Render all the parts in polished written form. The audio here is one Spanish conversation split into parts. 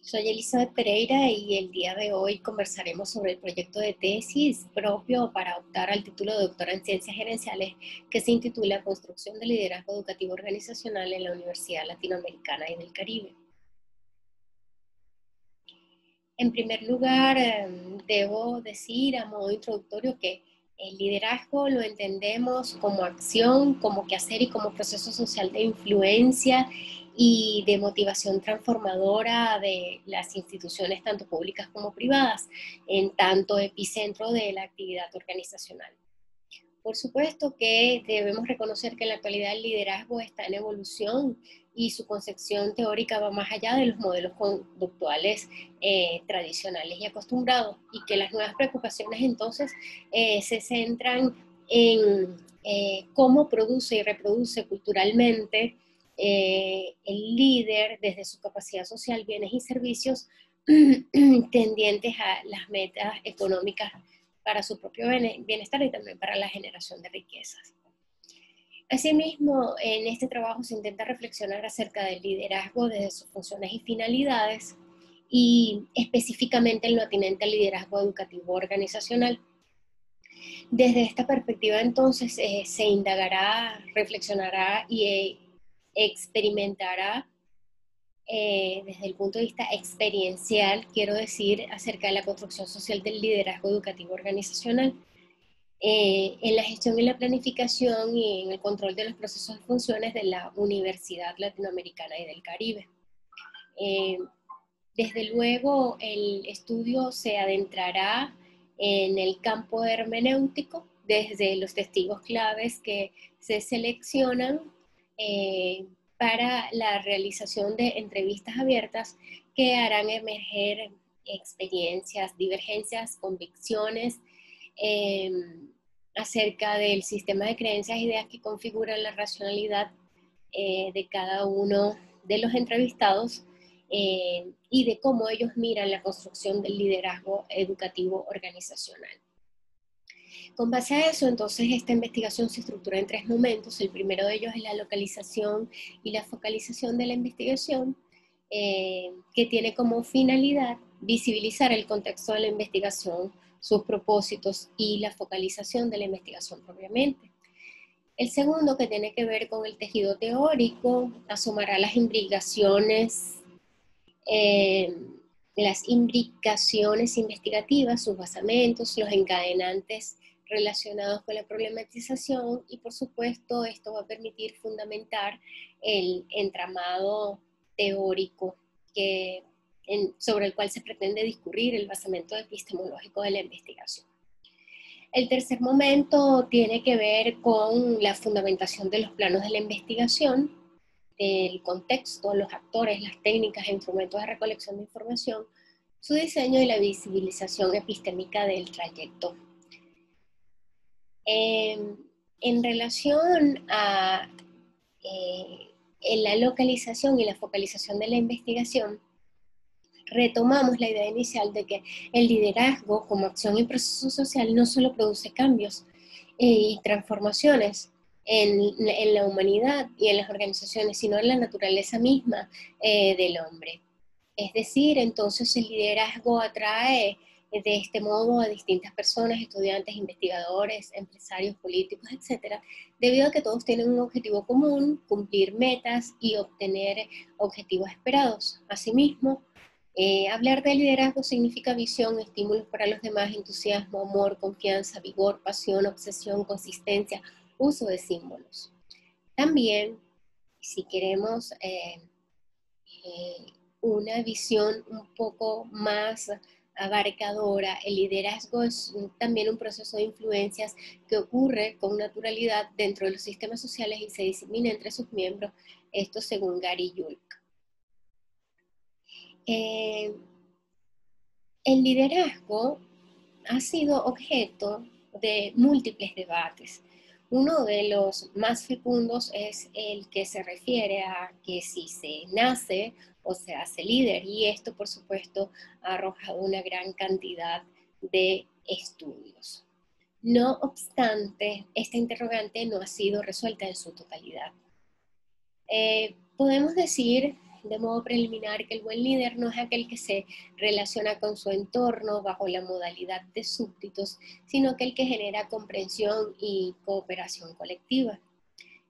Soy Elizabeth Pereira y el día de hoy conversaremos sobre el proyecto de tesis propio para optar al título de doctora en Ciencias Gerenciales que se intitula Construcción de Liderazgo Educativo Organizacional en la Universidad Latinoamericana y del Caribe. En primer lugar, debo decir a modo introductorio que el liderazgo lo entendemos como acción, como quehacer y como proceso social de influencia y de motivación transformadora de las instituciones tanto públicas como privadas, en tanto epicentro de la actividad organizacional. Por supuesto que debemos reconocer que en la actualidad el liderazgo está en evolución y su concepción teórica va más allá de los modelos conductuales tradicionales y acostumbrados, y que las nuevas preocupaciones entonces se centran en cómo produce y reproduce culturalmente el líder desde su capacidad social, bienes y servicios tendientes a las metas económicas para su propio bienestar y también para la generación de riquezas. Asimismo, en este trabajo se intenta reflexionar acerca del liderazgo desde sus funciones y finalidades y específicamente en lo atinente al liderazgo educativo organizacional. Desde esta perspectiva, entonces, se indagará, reflexionará y experimentará desde el punto de vista experiencial, quiero decir, acerca de la construcción social del liderazgo educativo organizacional. En la gestión y la planificación y en el control de los procesos y funciones de la Universidad Latinoamericana y del Caribe. Eh, Desde luego, el estudio se adentrará en el campo hermenéutico, desde los testigos claves que se seleccionan para la realización de entrevistas abiertas que harán emerger experiencias, divergencias, convicciones eh, acerca del sistema de creencias e ideas que configuran la racionalidad de cada uno de los entrevistados y de cómo ellos miran la construcción del liderazgo educativo organizacional. Con base a eso, entonces, esta investigación se estructura en tres momentos. El primero de ellos es la localización y la focalización de la investigación, que tiene como finalidad visibilizar el contexto de la investigación, sus propósitos y la focalización de la investigación propiamente. El segundo, que tiene que ver con el tejido teórico, asomará eh, las imbricaciones investigativas, sus basamentos, los encadenantes relacionados con la problematización, y por supuesto esto va a permitir fundamentar el entramado teórico sobre el cual se pretende discurrir el basamento epistemológico de la investigación. El tercer momento tiene que ver con la fundamentación de los planos de la investigación, el contexto, los actores, las técnicas e instrumentos de recolección de información, su diseño y la visibilización epistémica del trayecto. En relación a la localización y la focalización de la investigación, retomamos la idea inicial de que el liderazgo como acción y proceso social no solo produce cambios y transformaciones en la humanidad y en las organizaciones, sino en la naturaleza misma del hombre. Es decir, entonces el liderazgo atrae de este modo a distintas personas, estudiantes, investigadores, empresarios, políticos, etcétera, debido a que todos tienen un objetivo común, cumplir metas y obtener objetivos esperados. Asimismo, hablar de liderazgo significa visión, estímulos para los demás, entusiasmo, amor, confianza, vigor, pasión, obsesión, consistencia, uso de símbolos. También, si queremos una visión un poco más abarcadora, el liderazgo es también un proceso de influencias que ocurre con naturalidad dentro de los sistemas sociales y se disemina entre sus miembros, esto según Gary Julk. El liderazgo ha sido objeto de múltiples debates. Uno de los más fecundos es el que se refiere a que si se nace o se hace líder, y esto por supuesto ha arrojado una gran cantidad de estudios. No obstante, esta interrogante no ha sido resuelta en su totalidad. Podemos decir de modo preliminar que el buen líder no es aquel que se relaciona con su entorno bajo la modalidad de súbditos, sino aquel que genera comprensión y cooperación colectiva.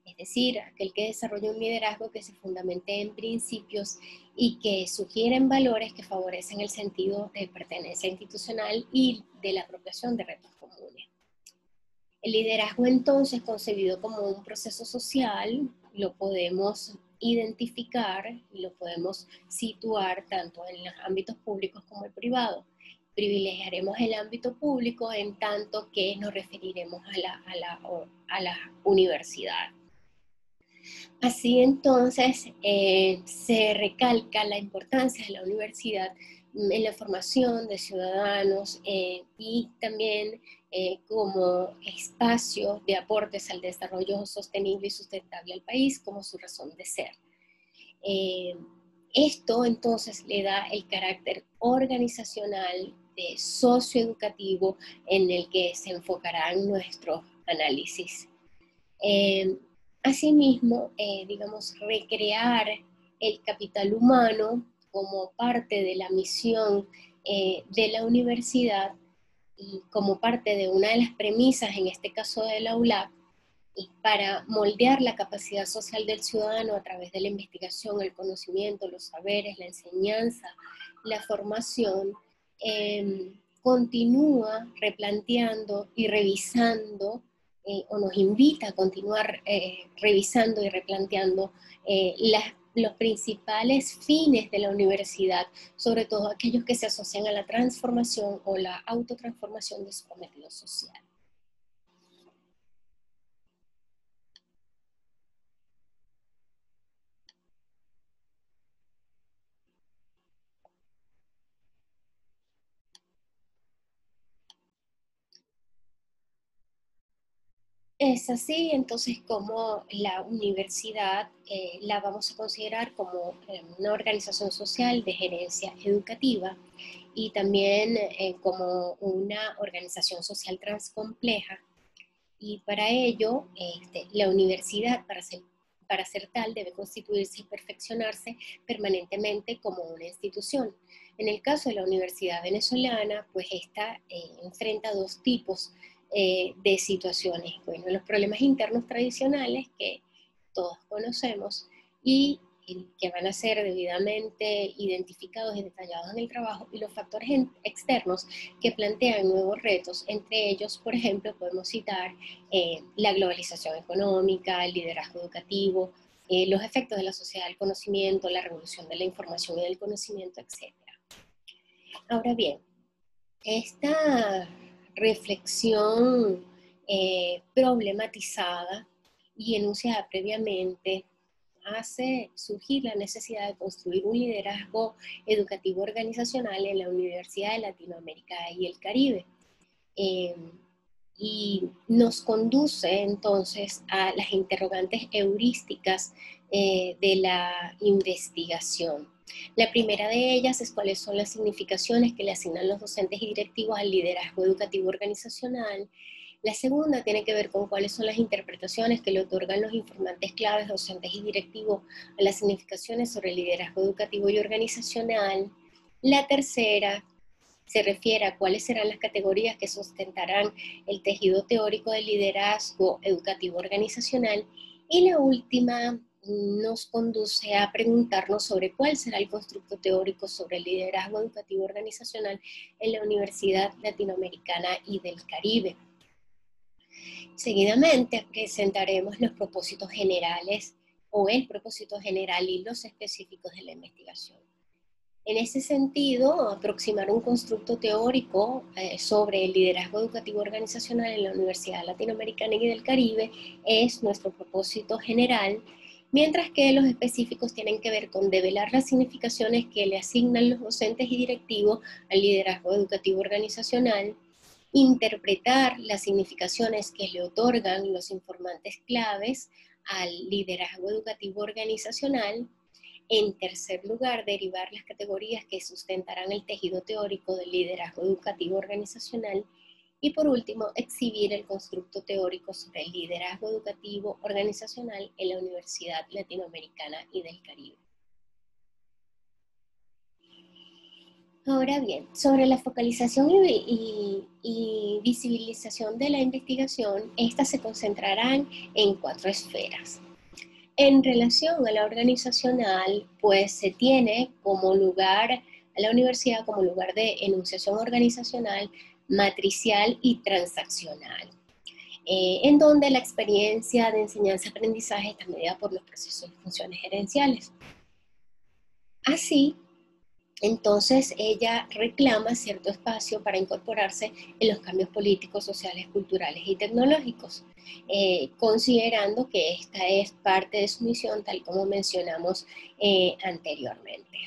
Es decir, aquel que desarrolla un liderazgo que se fundamente en principios y que sugieren valores que favorecen el sentido de pertenencia institucional y de la apropiación de retos comunes. El liderazgo entonces, concebido como un proceso social, lo podemos identificar y lo podemos situar tanto en los ámbitos públicos como el privado. Privilegiaremos el ámbito público en tanto que nos referiremos a la universidad. Así entonces se recalca la importancia de la universidad en la formación de ciudadanos y también como espacio de aportes al desarrollo sostenible y sustentable al país como su razón de ser. Esto entonces le da el carácter organizacional, socioeducativo en el que se enfocarán nuestros análisis. Asimismo, digamos, recrear el capital humano como parte de la misión de la universidad y como parte de una de las premisas, en este caso de la ULAP, y para moldear la capacidad social del ciudadano a través de la investigación, el conocimiento, los saberes, la enseñanza, la formación, continúa replanteando y revisando o nos invita a continuar revisando y replanteando los principales fines de la universidad, sobre todo aquellos que se asocian a la transformación o la autotransformación de su cometido social. Es así, entonces como la universidad la vamos a considerar como una organización social de gerencia educativa y también como una organización social transcompleja. Y para ello, la universidad, para ser tal, debe constituirse y perfeccionarse permanentemente como una institución. En el caso de la Universidad Venezolana, pues esta enfrenta dos tipos de situaciones. Bueno, los problemas internos tradicionales que todos conocemos y que van a ser debidamente identificados y detallados en el trabajo, y los factores externos que plantean nuevos retos. Entre ellos, por ejemplo, podemos citar la globalización económica, el liderazgo educativo, los efectos de la sociedad del conocimiento, la revolución de la información y del conocimiento, etc. Ahora bien, esta reflexión problematizada y enunciada previamente hace surgir la necesidad de construir un liderazgo educativo organizacional en la Universidad de Latinoamérica y el Caribe. Y nos conduce entonces a las interrogantes heurísticas de la investigación. La primera de ellas es cuáles son las significaciones que le asignan los docentes y directivos al liderazgo educativo organizacional. La segunda tiene que ver con cuáles son las interpretaciones que le otorgan los informantes claves, docentes y directivos a las significaciones sobre el liderazgo educativo y organizacional. La tercera se refiere a cuáles serán las categorías que sustentarán el tejido teórico del liderazgo educativo organizacional. Y la última nos conduce a preguntarnos sobre cuál será el constructo teórico sobre el liderazgo educativo organizacional en la Universidad Latinoamericana y del Caribe. Seguidamente presentaremos los propósitos generales o el propósito general y los específicos de la investigación. En ese sentido, aproximar un constructo teórico sobre el liderazgo educativo organizacional en la Universidad Latinoamericana y del Caribe es nuestro propósito general, mientras que los específicos tienen que ver con develar las significaciones que le asignan los docentes y directivos al liderazgo educativo organizacional, interpretar las significaciones que le otorgan los informantes claves al liderazgo educativo organizacional. En tercer lugar, derivar las categorías que sustentarán el tejido teórico del liderazgo educativo organizacional. Y por último, exhibir el constructo teórico sobre el liderazgo educativo organizacional en la Universidad Latinoamericana y del Caribe. Ahora bien, sobre la focalización y visibilización de la investigación, estas se concentrarán en 4 esferas. En relación a la organizacional, pues se tiene como lugar a la universidad como lugar de enunciación organizacional, matricial y transaccional, en donde la experiencia de enseñanza-aprendizaje está medida por los procesos y funciones gerenciales. Así, entonces ella reclama cierto espacio para incorporarse en los cambios políticos, sociales, culturales y tecnológicos, considerando que esta es parte de su misión, tal como mencionamos anteriormente.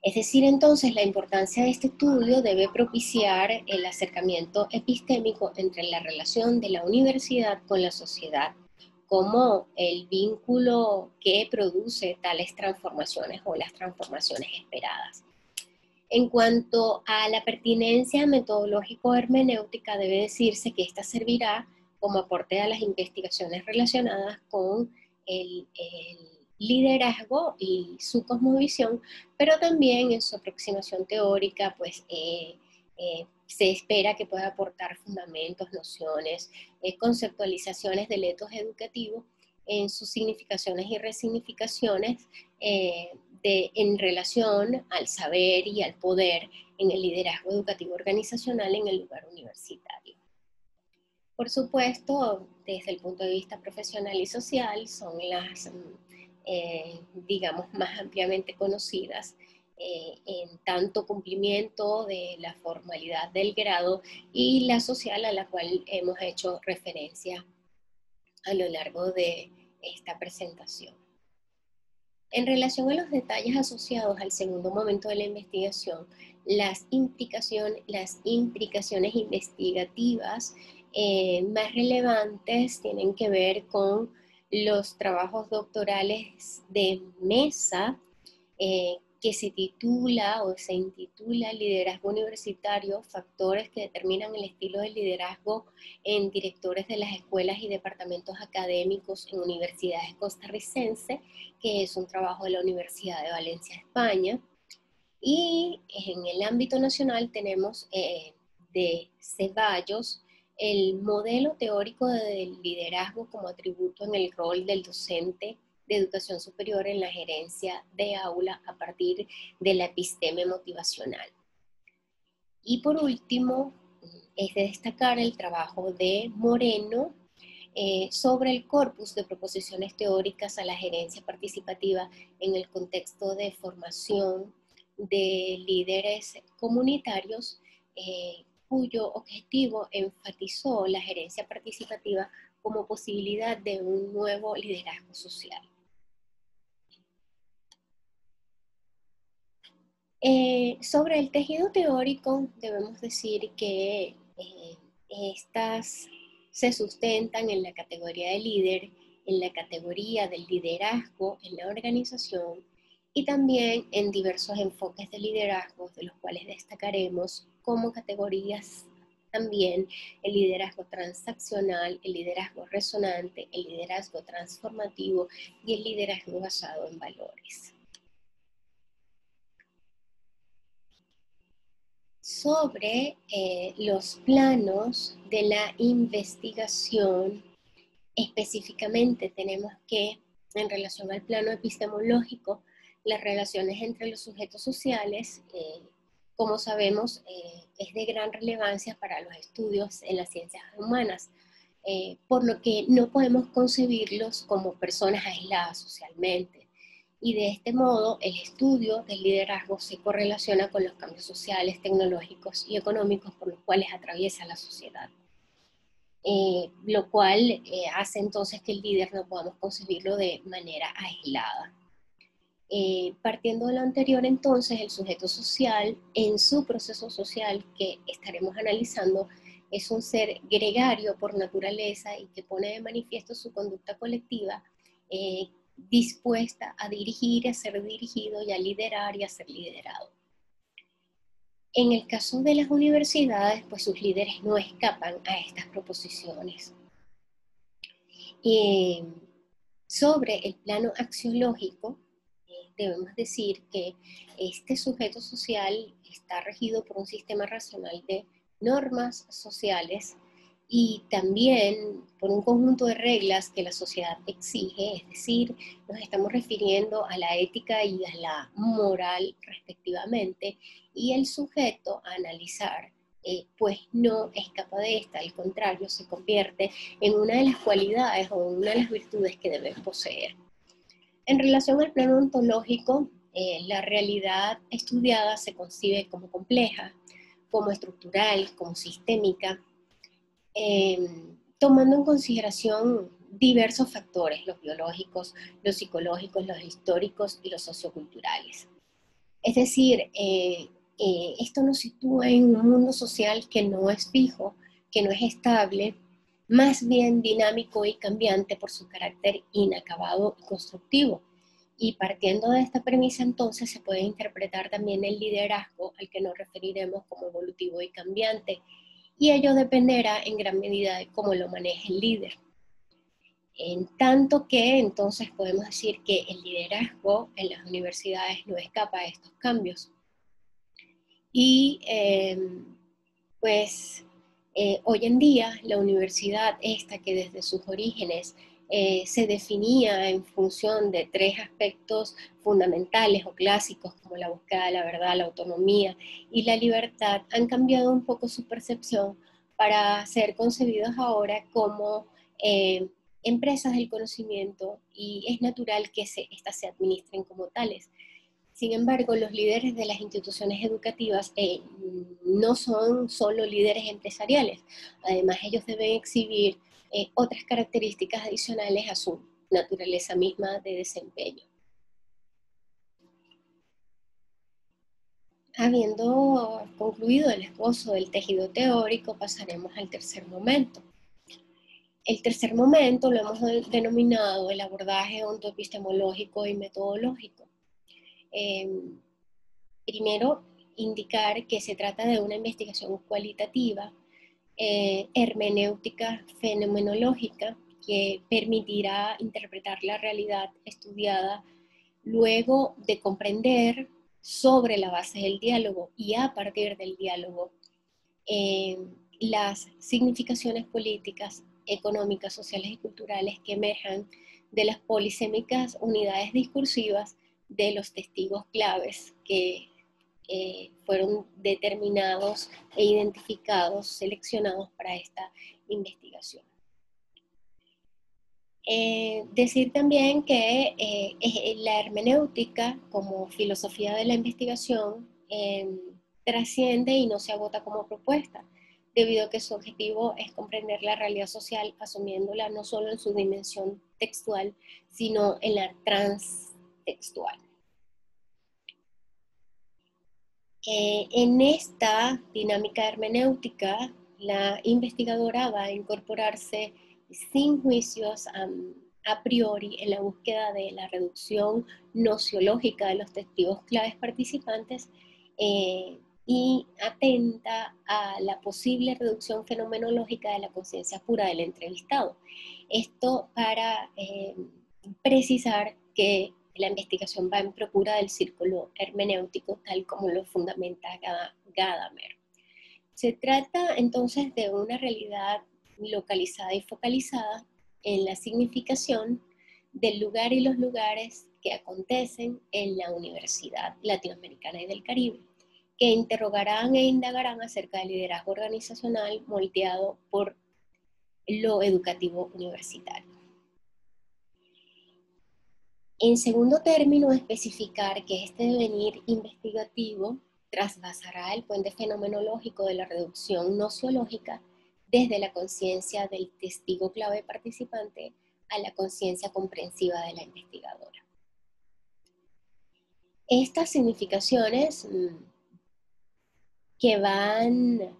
Es decir, entonces, la importancia de este estudio debe propiciar el acercamiento epistémico entre la relación de la universidad con la sociedad, como el vínculo que produce tales transformaciones o las transformaciones esperadas. En cuanto a la pertinencia metodológico-hermenéutica, debe decirse que esta servirá como aporte a las investigaciones relacionadas con el liderazgo y su cosmovisión, pero también en su aproximación teórica, pues se espera que pueda aportar fundamentos, nociones, conceptualizaciones del etos educativo en sus significaciones y resignificaciones en relación al saber y al poder en el liderazgo educativo organizacional en el lugar universitario. Por supuesto, desde el punto de vista profesional y social, son las, digamos, más ampliamente conocidas en tanto cumplimiento de la formalidad del grado y la social a la cual hemos hecho referencia a lo largo de esta presentación. En relación a los detalles asociados al segundo momento de la investigación, las implicaciones investigativas más relevantes tienen que ver con los trabajos doctorales de mesa, que se titula o se intitula Liderazgo Universitario, factores que determinan el estilo de liderazgo en directores de las escuelas y departamentos académicos en universidades costarricenses, que es un trabajo de la Universidad de Valencia, España. Y en el ámbito nacional tenemos de Ceballos el modelo teórico del liderazgo como atributo en el rol del docente de educación superior en la gerencia de aula a partir de la episteme motivacional. Y por último, es de destacar el trabajo de Moreno sobre el corpus de proposiciones teóricas a la gerencia participativa en el contexto de formación de líderes comunitarios, cuyo objetivo enfatizó la gerencia participativa como posibilidad de un nuevo liderazgo social. Sobre el tejido teórico, debemos decir que estas se sustentan en la categoría de líder, en la categoría del liderazgo en la organización y también en diversos enfoques de liderazgo, de los cuales destacaremos como categorías también el liderazgo transaccional, el liderazgo resonante, el liderazgo transformativo y el liderazgo basado en valores. Sobre los planos de la investigación, específicamente tenemos que, en relación al plano epistemológico, las relaciones entre los sujetos sociales, como sabemos, es de gran relevancia para los estudios en las ciencias humanas, por lo que no podemos concebirlos como personas aisladas socialmente. Y de este modo, el estudio del liderazgo se correlaciona con los cambios sociales, tecnológicos y económicos por los cuales atraviesa la sociedad. Lo cual hace entonces que el líder no podamos concebirlo de manera aislada. Partiendo de lo anterior, entonces, el sujeto social, en su proceso social que estaremos analizando, es un ser gregario por naturaleza y que pone de manifiesto su conducta colectiva, dispuesta a dirigir, a ser dirigido y a liderar y a ser liderado. En el caso de las universidades, pues sus líderes no escapan a estas proposiciones. Sobre el plano axiológico, debemos decir que este sujeto social está regido por un sistema racional de normas sociales y también por un conjunto de reglas que la sociedad exige, es decir, nos estamos refiriendo a la ética y a la moral respectivamente, y el sujeto a analizar pues no escapa de esta, al contrario, se convierte en una de las cualidades o en una de las virtudes que debe poseer. En relación al plano ontológico, la realidad estudiada se concibe como compleja, como estructural, como sistémica, tomando en consideración diversos factores, los biológicos, los psicológicos, los históricos y los socioculturales. Es decir, esto nos sitúa en un mundo social que no es fijo, que no es estable, más bien dinámico y cambiante por su carácter inacabado y constructivo. Y partiendo de esta premisa, entonces, se puede interpretar también el liderazgo, al que nos referiremos como evolutivo y cambiante, y ello dependerá en gran medida de cómo lo maneje el líder. En tanto que entonces podemos decir que el liderazgo en las universidades no escapa a estos cambios. Y hoy en día la universidad esta que desde sus orígenes se definía en función de tres aspectos fundamentales o clásicos como la búsqueda de la verdad, la autonomía y la libertad, han cambiado un poco su percepción para ser concebidos ahora como empresas del conocimiento, y es natural que estas se administren como tales. Sin embargo, los líderes de las instituciones educativas no son solo líderes empresariales. Además, ellos deben exhibir otras características adicionales a su naturaleza misma de desempeño. Habiendo concluido el esbozo del tejido teórico, pasaremos al tercer momento. El tercer momento lo hemos denominado el abordaje ontoepistemológico y metodológico. Primero, indicar que se trata de una investigación cualitativa, hermenéutica fenomenológica, que permitirá interpretar la realidad estudiada luego de comprender sobre la base del diálogo y a partir del diálogo las significaciones políticas, económicas, sociales y culturales que emerjan de las polisémicas unidades discursivas de los testigos claves que fueron determinados e identificados, seleccionados para esta investigación. Decir también que la hermenéutica como filosofía de la investigación trasciende y no se agota como propuesta, debido a que su objetivo es comprender la realidad social, asumiéndola no solo en su dimensión textual, sino en la transtextual. En esta dinámica hermenéutica, la investigadora va a incorporarse sin juicios a priori en la búsqueda de la reducción nociológica de los testigos claves participantes y atenta a la posible reducción fenomenológica de la conciencia pura del entrevistado. Esto para precisar que la investigación va en procura del círculo hermenéutico, tal como lo fundamenta Gadamer. Se trata entonces de una realidad localizada y focalizada en la significación del lugar y los lugares que acontecen en la Universidad Latinoamericana y del Caribe, que interrogarán e indagarán acerca del liderazgo organizacional moldeado por lo educativo universitario. En segundo término, especificar que este devenir investigativo trasvasará el puente fenomenológico de la reducción nociológica desde la conciencia del testigo clave participante a la conciencia comprensiva de la investigadora. Estas significaciones que van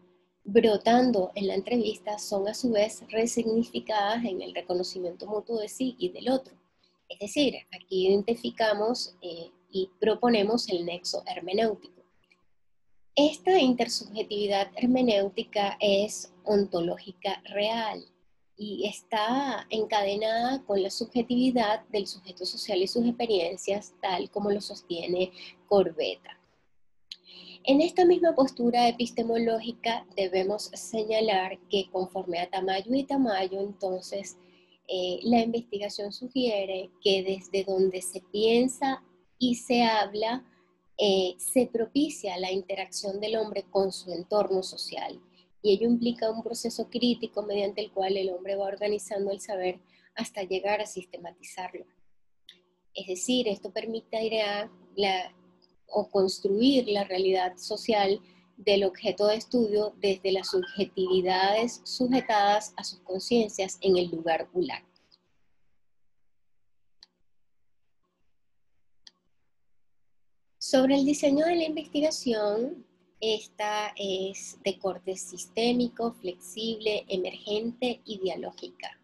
brotando en la entrevista son a su vez resignificadas en el reconocimiento mutuo de sí y del otro. Es decir, aquí identificamos y proponemos el nexo hermenéutico. Esta intersubjetividad hermenéutica es ontológica real y está encadenada con la subjetividad del sujeto social y sus experiencias, tal como lo sostiene Corbetta. En esta misma postura epistemológica debemos señalar que conforme a Tamayo y Tamayo, entonces, la investigación sugiere que desde donde se piensa y se habla, se propicia la interacción del hombre con su entorno social. Y ello implica un proceso crítico mediante el cual el hombre va organizando el saber hasta llegar a sistematizarlo. Es decir, esto permitirá o construir la realidad social del objeto de estudio desde las subjetividades sujetadas a sus conciencias en el lugar ULAC. Sobre el diseño de la investigación, esta es de corte sistémico, flexible, emergente y dialógica.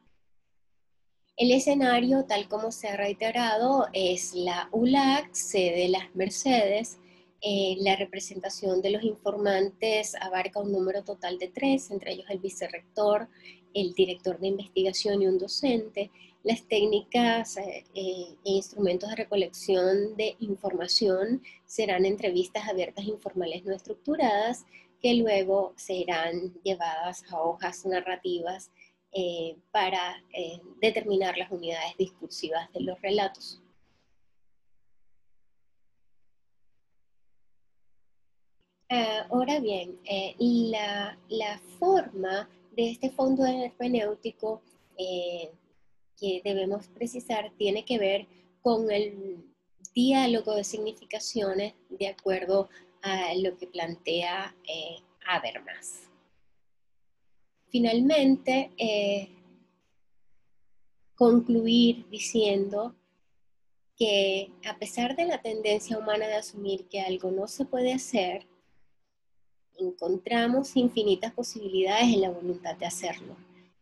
El escenario, tal como se ha reiterado, es la ULAC, sede de las Mercedes. La representación de los informantes abarca un número total de 3, entre ellos el vicerrector, el director de investigación y un docente. Las técnicas e instrumentos de recolección de información serán entrevistas abiertas informales no estructuradas que luego serán llevadas a hojas narrativas para determinar las unidades discursivas de los relatos. Ahora bien, la forma de este fondo hermenéutico que debemos precisar tiene que ver con el diálogo de significaciones de acuerdo a lo que plantea Habermas. Finalmente, concluir diciendo que a pesar de la tendencia humana de asumir que algo no se puede hacer, encontramos infinitas posibilidades en la voluntad de hacerlo.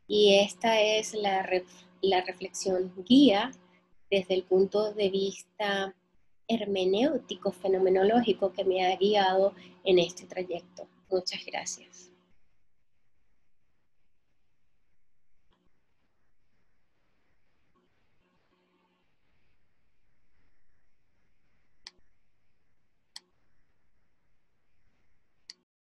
Y esta es la reflexión guía desde el punto de vista hermenéutico, fenomenológico que me ha guiado en este trayecto. Muchas gracias.